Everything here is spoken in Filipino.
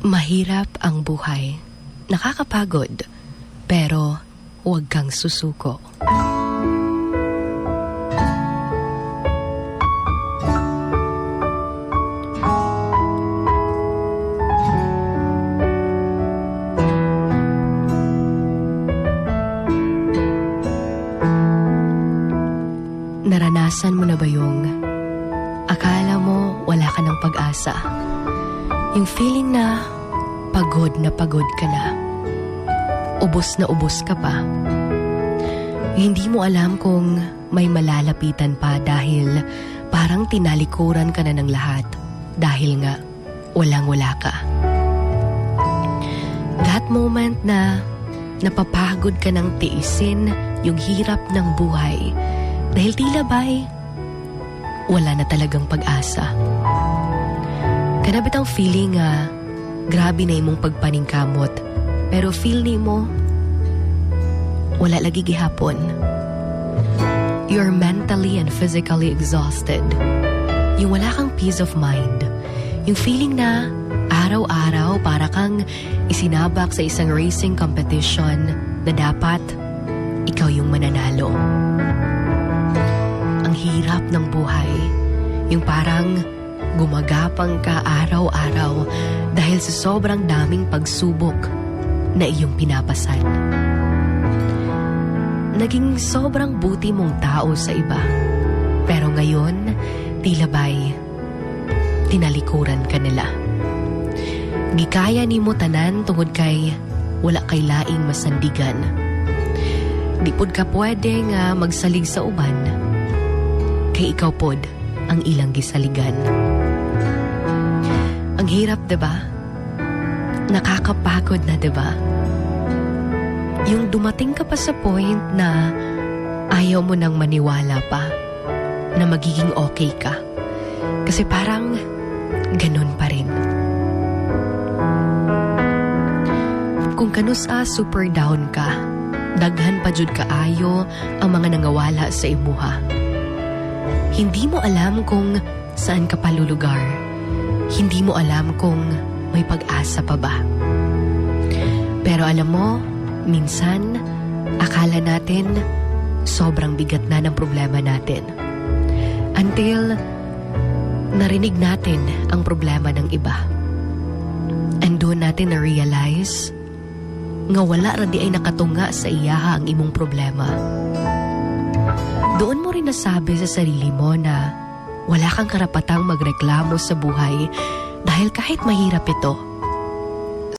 Mahirap ang buhay. Nakakapagod. Pero huwag kang susuko. Naranasan mo na ba yung akala mo wala ka ng pag-asa? Yung feeling na pagod ka na. Ubos na ubos ka pa. Hindi mo alam kung may malalapitan pa dahil parang tinalikuran ka na ng lahat dahil nga walang-wala ka. That moment na napapagod ka ng tiisin yung hirap ng buhay dahil tila ba'y wala na talagang pag-asa. Kanabit ang feeling grabe na imong pagpaningkamot pero feel ni mo wala lagi gihapon. You're mentally and physically exhausted. Yung wala kang peace of mind. Yung feeling na araw-araw para kang isinabak sa isang racing competition na dapat ikaw yung mananalo. Ang hirap ng buhay. Yung parang gumagapang ka araw-araw dahil sa sobrang daming pagsubok na iyong pinapasan. Naging sobrang buti mong tao sa iba. Pero ngayon, tila ba'y tinalikuran ka nila. Gikaya ni mo tanan tungod kay wala kay laing masandigan. Di pod ka pwede nga magsalig sa uban kay ikaw pod ang ilang gisaligan. Ang hirap, diba? Nakakapagod na, diba? Yung dumating ka pa sa point na ayaw mo nang maniwala pa na magiging okay ka. Kasi parang ganun pa rin. Kung kanusa super down ka, daghan pa jud kaayo ang mga nangawala sa imuha. Hindi mo alam kung saan ka palulugar. Hindi mo alam kung may pag-asa pa ba. Pero alam mo, minsan, akala natin sobrang bigat na ng problema natin. Until narinig natin ang problema ng iba. And doon natin na-realize nga wala ra di ay nakatunga sa iyaha ang imong problema. Doon mo rin nasabi sa sarili mo na wala kang karapatang magreklamo sa buhay dahil kahit mahirap ito,